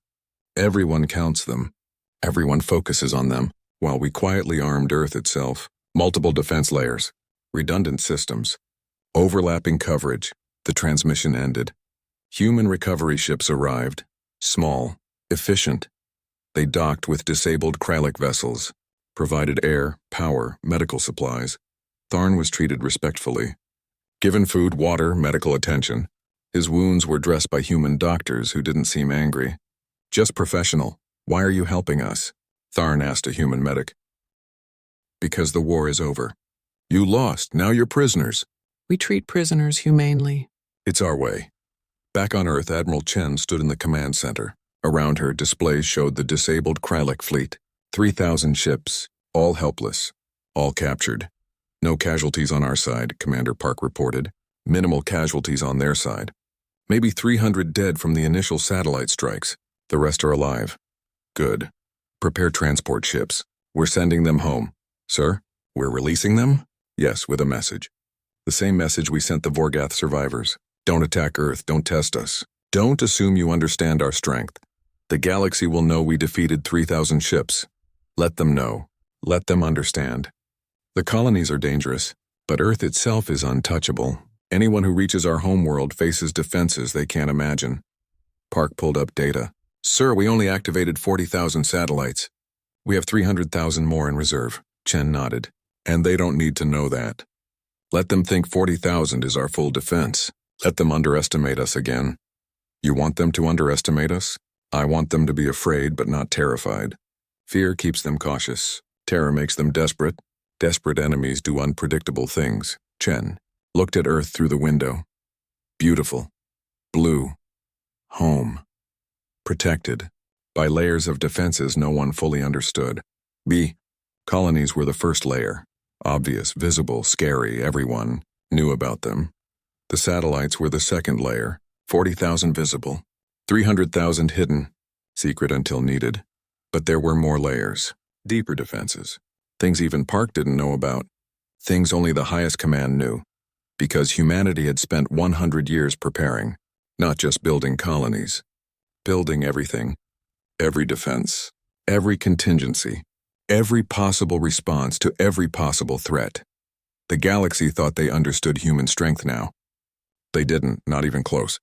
Everyone counts them. Everyone focuses on them, while we quietly armed Earth itself. Multiple defense layers. Redundant systems. Overlapping coverage. The transmission ended. Human recovery ships arrived. Small. Efficient. They docked with disabled Kralik vessels. Provided air, power, medical supplies. Tharn was treated respectfully. Given food, water, medical attention. His wounds were dressed by human doctors who didn't seem angry. "Just professional. Why are you helping us?" Tharn asked a human medic. "Because the war is over. You lost, now you're prisoners." "We treat prisoners humanely." "It's our way." Back on Earth, Admiral Chen stood in the command center. Around her, displays showed the disabled Kralik fleet. 3,000 ships, all helpless, all captured. "No casualties on our side," Commander Park reported. "Minimal casualties on their side. Maybe 300 dead from the initial satellite strikes. The rest are alive." "Good. Prepare transport ships. We're sending them home." "Sir, we're releasing them?" "Yes, with a message. The same message we sent the Vorgath survivors. Don't attack Earth, don't test us. Don't assume you understand our strength. The galaxy will know we defeated 3,000 ships. Let them know. Let them understand. The colonies are dangerous, but Earth itself is untouchable. Anyone who reaches our homeworld faces defenses they can't imagine. Park pulled up data. Sir, we only activated 40,000 satellites. We have 300,000 more in reserve. Chen nodded. And they don't need to know that. Let them think 40,000 is our full defense. Let them underestimate us again. You want them to underestimate us? I want them to be afraid but not terrified. Fear keeps them cautious. Terror makes them desperate. Desperate enemies do unpredictable things. Chen looked at Earth through the window. Beautiful. Blue. Home. Protected. By layers of defenses no one fully understood. Colonies were the first layer. Obvious, visible, scary, everyone knew about them. The satellites were the second layer. 40,000 visible. 300,000 hidden. Secret until needed. But there were more layers. Deeper defenses. Things even Park didn't know about. Things only the highest command knew. Because humanity had spent 100 years preparing. Not just building colonies. Building everything. Every defense. Every contingency. Every possible response to every possible threat. The galaxy thought they understood human strength now. They didn't, not even close.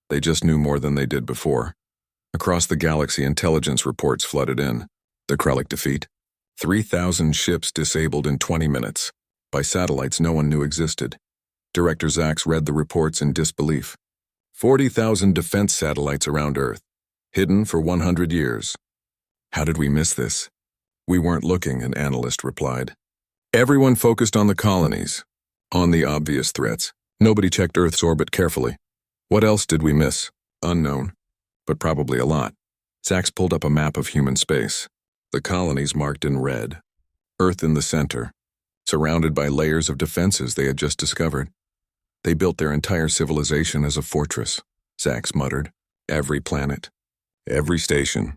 They just knew more than they did before. Across the galaxy, intelligence reports flooded in. The Kralik defeat. 3,000 ships disabled in 20 minutes. By satellites no one knew existed. Director Zax read the reports in disbelief. 40,000 defense satellites around Earth. Hidden for 100 years. How did we miss this? We weren't looking, an analyst replied. Everyone focused on the colonies. On the obvious threats. Nobody checked Earth's orbit carefully. What else did we miss? Unknown. But probably a lot. Zax pulled up a map of human space. The colonies marked in red. Earth in the center. Surrounded by layers of defenses they had just discovered. They built their entire civilization as a fortress, Zax muttered. Every planet. Every station.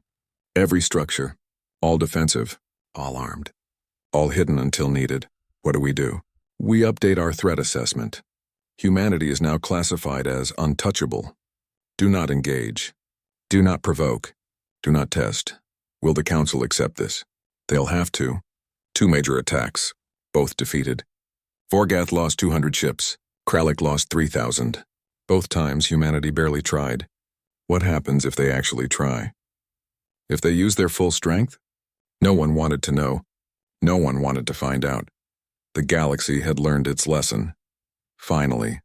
Every structure. All defensive. All armed. All hidden until needed. What do? We update our threat assessment. Humanity is now classified as untouchable. Do not engage. Do not provoke. Do not test. Will the Council accept this? They'll have to. 2 major attacks. Both defeated. Vorgath lost 200 ships. Kralik lost 3,000. Both times humanity barely tried. What happens if they actually try? If they use their full strength? No one wanted to know. No one wanted to find out. The galaxy had learned its lesson. Finally.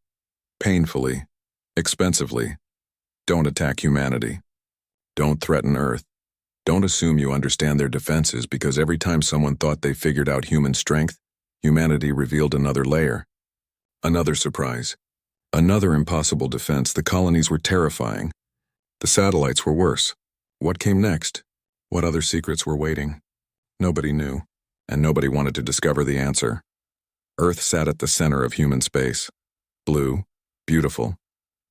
Painfully. Expensively. Don't attack humanity. Don't threaten Earth. Don't assume you understand their defenses because every time someone thought they figured out human strength, humanity revealed another layer. Another surprise. Another impossible defense. The colonies were terrifying. The satellites were worse. What came next? What other secrets were waiting? Nobody knew, and nobody wanted to discover the answer. Earth sat at the center of human space. Blue, beautiful,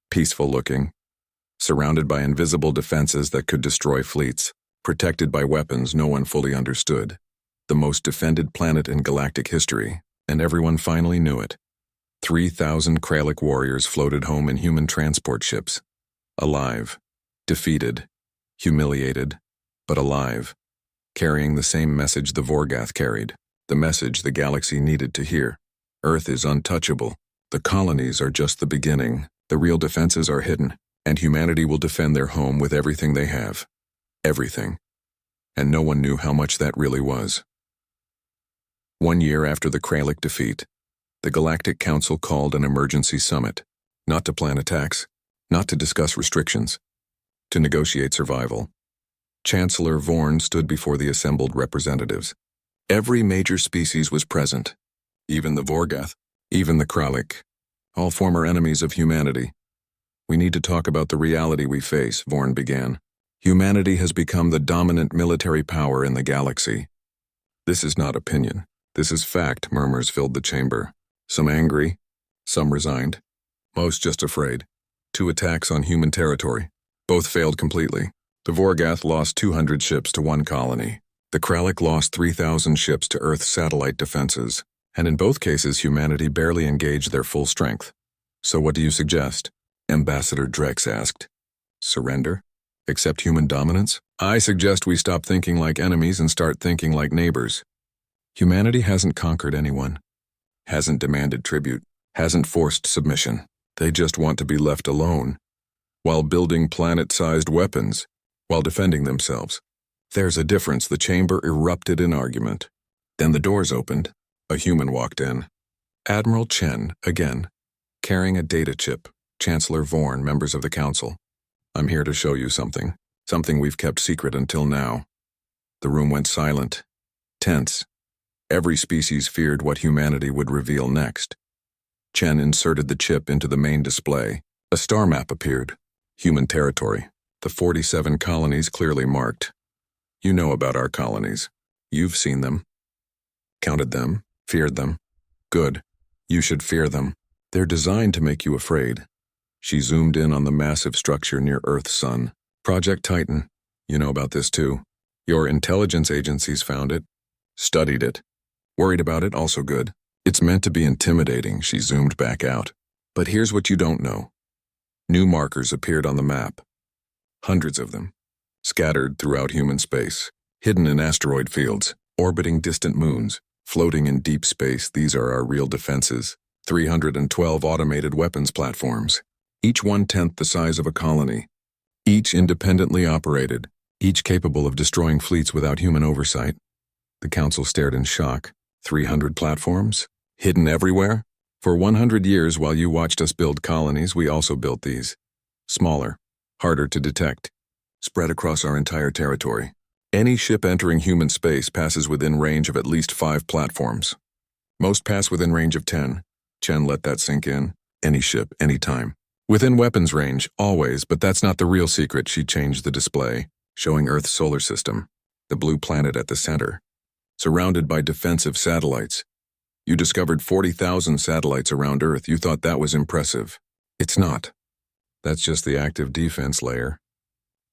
peaceful-looking, surrounded by invisible defenses that could destroy fleets, protected by weapons no one fully understood. The most defended planet in galactic history, and everyone finally knew it. 3,000 Kralik warriors floated home in human transport ships. Alive, defeated, humiliated, but alive, carrying the same message the Vorgath carried, the message the galaxy needed to hear. Earth is untouchable. The colonies are just the beginning. The real defenses are hidden, and humanity will defend their home with everything they have. Everything. And no one knew how much that really was. 1 year after the Kralik defeat, the Galactic Council called an emergency summit, not to plan attacks, not to discuss restrictions, to negotiate survival. Chancellor Vorn stood before the assembled representatives. Every major species was present, even the Vorgath, even the Kralik, all former enemies of humanity. We need to talk about the reality we face, Vorn began. Humanity has become the dominant military power in the galaxy. This is not opinion. This is fact, murmurs filled the chamber. Some angry, some resigned, most just afraid. 2 attacks on human territory. Both failed completely. The Vorgath lost 200 ships to 1 colony. The Kralik lost 3,000 ships to Earth's satellite defenses. And in both cases, humanity barely engaged their full strength. So what do you suggest? Ambassador Drex asked. Surrender? Accept human dominance? I suggest we stop thinking like enemies and start thinking like neighbors. Humanity hasn't conquered anyone, hasn't demanded tribute, hasn't forced submission. They just want to be left alone, while building planet-sized weapons, while defending themselves. There's a difference. The chamber erupted in argument. Then the doors opened. A human walked in. Admiral Chen, again, carrying a data chip. Chancellor Vorn, members of the council. I'm here to show you something. Something we've kept secret until now. The room went silent, tense. Every species feared what humanity would reveal next. Chen inserted the chip into the main display. A star map appeared. Human territory. The 47 colonies clearly marked. You know about our colonies. You've seen them. Counted them. Feared them. Good. You should fear them. They're designed to make you afraid. She zoomed in on the massive structure near Earth's sun. Project Titan. You know about this too. Your intelligence agencies found it. Studied it. Worried about it, also good. It's meant to be intimidating. She zoomed back out. But here's what you don't know. New markers appeared on the map. Hundreds of them. Scattered throughout human space. Hidden in asteroid fields. Orbiting distant moons. Floating in deep space. These are our real defenses. 312 automated weapons platforms. Each 1/10 the size of a colony. Each independently operated. Each capable of destroying fleets without human oversight. The council stared in shock. 300 platforms? Hidden everywhere? For 100 years while you watched us build colonies, we also built these. Smaller. Harder to detect. Spread across our entire territory. Any ship entering human space passes within range of at least 5 platforms. Most pass within range of 10. Chen let that sink in. Any ship, any time. Within weapons range, always, but that's not the real secret. She changed the display, showing Earth's solar system. The blue planet at the center. Surrounded by defensive satellites. You discovered 40,000 satellites around Earth. You thought that was impressive. It's not. That's just the active defense layer.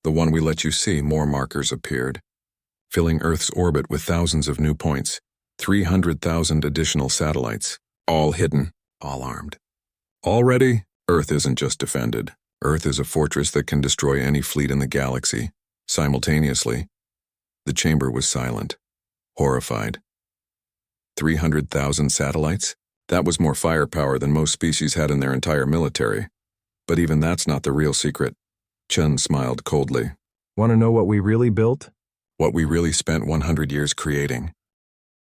The one we let you see. More markers appeared, filling Earth's orbit with thousands of new points. 300,000 additional satellites. All hidden, all armed. Already, Earth isn't just defended. Earth is a fortress that can destroy any fleet in the galaxy. Simultaneously, the chamber was silent, horrified. 300,000 satellites? That was more firepower than most species had in their entire military. But even that's not the real secret. Chen smiled coldly. Want to know what we really built? What we really spent 100 years creating.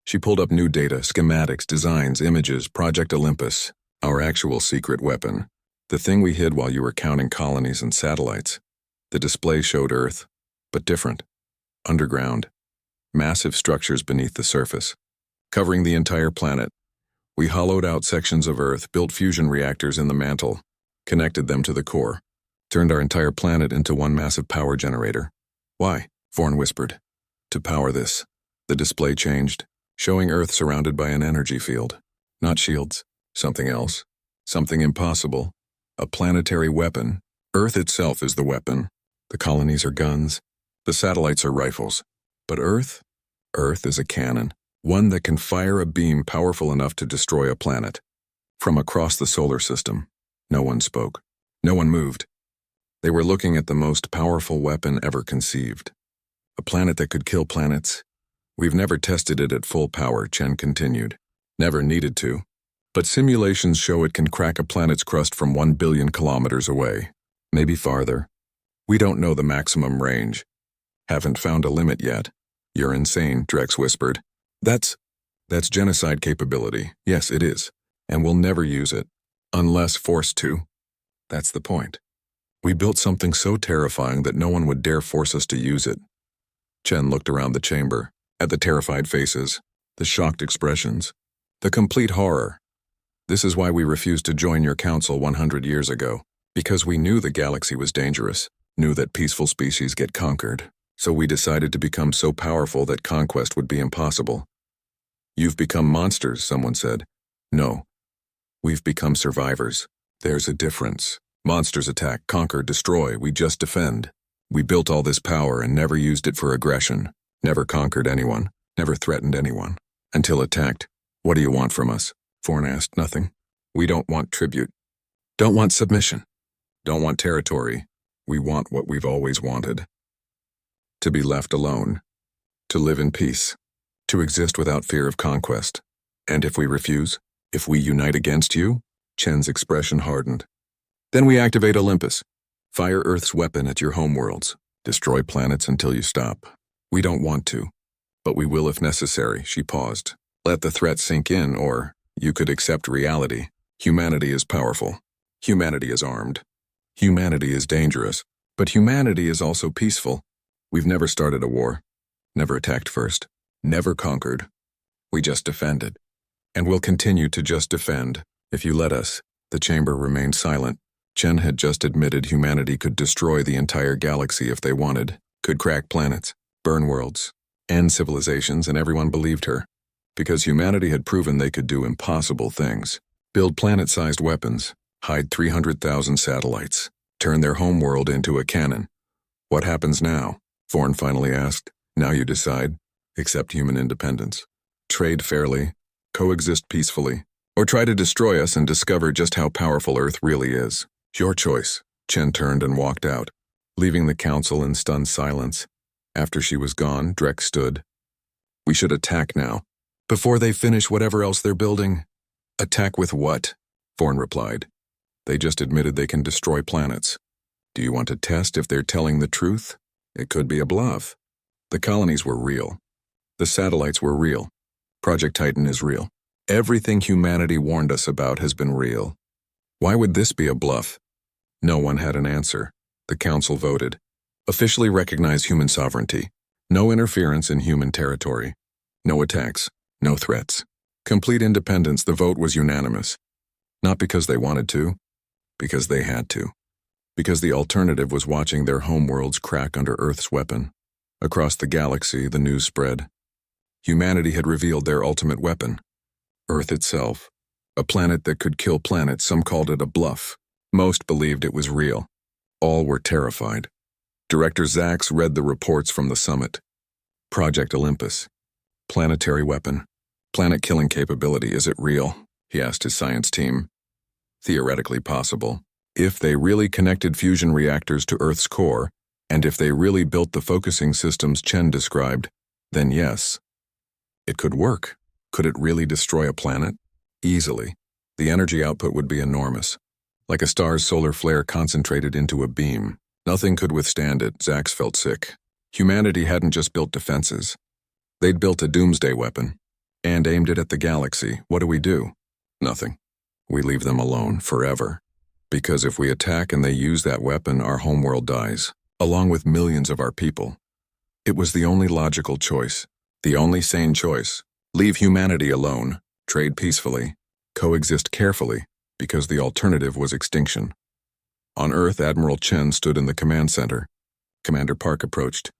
She pulled up new data, schematics, designs, images, Project Olympus, our actual secret weapon. The thing we hid while you were counting colonies and satellites. The display showed Earth, but different. Underground. Massive structures beneath the surface, covering the entire planet. We hollowed out sections of Earth, built fusion reactors in the mantle, connected them to the core, turned our entire planet into one massive power generator. Why? Vorn whispered. To power this. The display changed, showing Earth surrounded by an energy field. Not shields. Something else. Something impossible. A planetary weapon. Earth itself is the weapon. The colonies are guns. The satellites are rifles. But Earth? Earth is a cannon. One that can fire a beam powerful enough to destroy a planet. From across the solar system. No one spoke. No one moved. They were looking at the most powerful weapon ever conceived. A planet that could kill planets. We've never tested it at full power, Chen continued. Never needed to. But simulations show it can crack a planet's crust from 1 billion kilometers away. Maybe farther. We don't know the maximum range. Haven't found a limit yet. You're insane, Drex whispered. That's genocide capability. Yes, it is. And we'll never use it. Unless forced to. That's the point. We built something so terrifying that no one would dare force us to use it. Chen looked around the chamber, at the terrified faces, the shocked expressions, the complete horror. This is why we refused to join your council 100 years ago. Because we knew the galaxy was dangerous, knew that peaceful species get conquered. So we decided to become so powerful that conquest would be impossible. You've become monsters, someone said. No. We've become survivors. There's a difference. Monsters attack, conquer, destroy. We just defend. We built all this power and never used it for aggression. Never conquered anyone. Never threatened anyone. Until attacked. What do you want from us? Vorn asked. Nothing. We don't want tribute. Don't want submission. Don't want territory. We want what we've always wanted. To be left alone. To live in peace. To exist without fear of conquest. And if we refuse? If we unite against you? Chen's expression hardened. Then we activate Olympus. Fire Earth's weapon at your homeworlds. Destroy planets until you stop. We don't want to, but we will if necessary, she paused. Let the threat sink in, or you could accept reality. Humanity is powerful. Humanity is armed. Humanity is dangerous. But humanity is also peaceful. We've never started a war. Never attacked first. Never conquered. We just defended. And we'll continue to just defend, if you let us. The chamber remained silent. Chen had just admitted humanity could destroy the entire galaxy if they wanted, could crack planets, burn worlds, end civilizations, and everyone believed her. Because humanity had proven they could do impossible things. Build planet-sized weapons, hide 300,000 satellites, turn their homeworld into a cannon. What happens now? Thorne finally asked. Now you decide. Accept human independence. Trade fairly. Coexist peacefully. Or try to destroy us and discover just how powerful Earth really is. Your choice. Chen turned and walked out, leaving the council in stunned silence. After she was gone, Drek stood. We should attack now. Before they finish whatever else they're building. Attack with what? Thorne replied. They just admitted they can destroy planets. Do you want to test if they're telling the truth? It could be a bluff. The colonies were real. The satellites were real. Project Titan is real. Everything humanity warned us about has been real. Why would this be a bluff? No one had an answer. The council voted. Officially recognize human sovereignty. No interference in human territory. No attacks. No threats. Complete independence. The vote was unanimous. Not because they wanted to, because they had to. Because the alternative was watching their homeworlds crack under Earth's weapon. Across the galaxy, the news spread. Humanity had revealed their ultimate weapon. Earth itself. A planet that could kill planets. Some called it a bluff. Most believed it was real. All were terrified. Director Zax read the reports from the summit. Project Olympus. Planetary weapon. Planet-killing capability. Is it real? He asked his science team. Theoretically possible. If they really connected fusion reactors to Earth's core, and if they really built the focusing systems Chen described, then yes. It could work. Could it really destroy a planet? Easily. The energy output would be enormous. Like a star's solar flare concentrated into a beam. Nothing could withstand it. Zax felt sick. Humanity hadn't just built defenses. They'd built a doomsday weapon. And aimed it at the galaxy. What do? Nothing. We leave them alone, forever. Because if we attack and they use that weapon, our homeworld dies, along with millions of our people. It was the only logical choice. The only sane choice. Leave humanity alone. Trade peacefully. Coexist carefully, because the alternative was extinction. On Earth, Admiral Chen stood in the command center. Commander Park approached.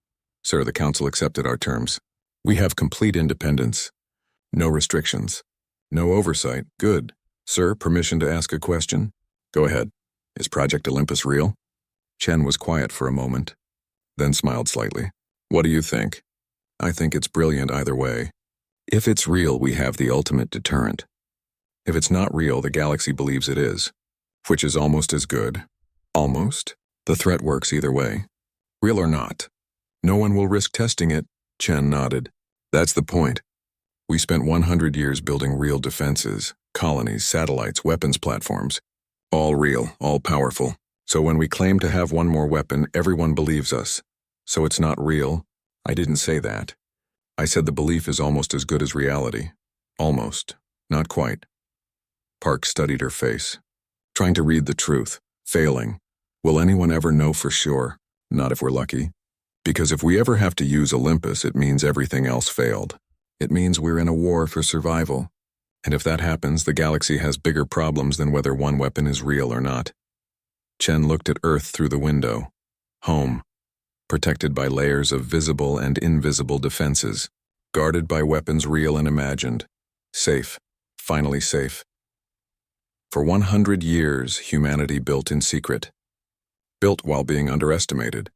Sir, the council accepted our terms. We have complete independence. No restrictions. No oversight. Good. Sir, permission to ask a question? Go ahead. Is Project Olympus real? Chen was quiet for a moment, then smiled slightly. What do you think? I think it's brilliant either way. If it's real, we have the ultimate deterrent. If it's not real, the galaxy believes it is, which is almost as good. Almost. The threat works either way. Real or not. No one will risk testing it. Chen nodded. That's the point. We spent 100 years building real defenses, colonies, satellites, weapons platforms. All real, all powerful. So when we claim to have one more weapon, everyone believes us. So it's not real? I didn't say that. I said the belief is almost as good as reality. Almost. Not quite. Park studied her face. Trying to read the truth. Failing. Will anyone ever know for sure? Not if we're lucky. Because if we ever have to use Olympus, it means everything else failed. It means we're in a war for survival. And if that happens, the galaxy has bigger problems than whether one weapon is real or not. Chen looked at Earth through the window. Home. Protected by layers of visible and invisible defenses. Guarded by weapons real and imagined. Safe. Finally safe. For 100 years, humanity built in secret. Built while being underestimated.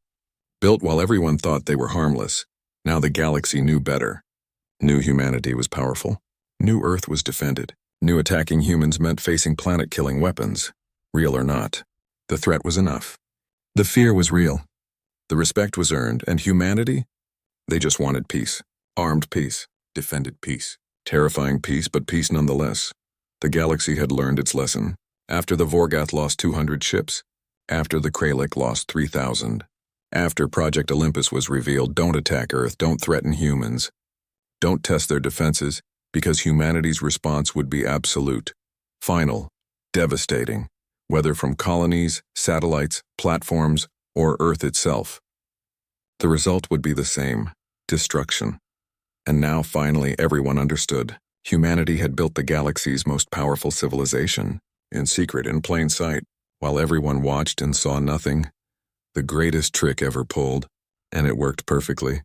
Built while everyone thought they were harmless. Now the galaxy knew better. Knew humanity was powerful. Knew Earth was defended. Knew attacking humans meant facing planet-killing weapons. Real or not. The threat was enough. The fear was real. The respect was earned, and humanity? They just wanted peace. Armed peace. Defended peace. Terrifying peace, but peace nonetheless. The galaxy had learned its lesson. After the Vorgath lost 200 ships. After the Kralik lost 3,000. After Project Olympus was revealed, don't attack Earth, don't threaten humans. Don't test their defenses, because humanity's response would be absolute, final, devastating, whether from colonies, satellites, platforms, or Earth itself. The result would be the same, destruction. And now finally everyone understood. Humanity had built the galaxy's most powerful civilization, in secret, in plain sight, while everyone watched and saw nothing. The greatest trick ever pulled, and it worked perfectly.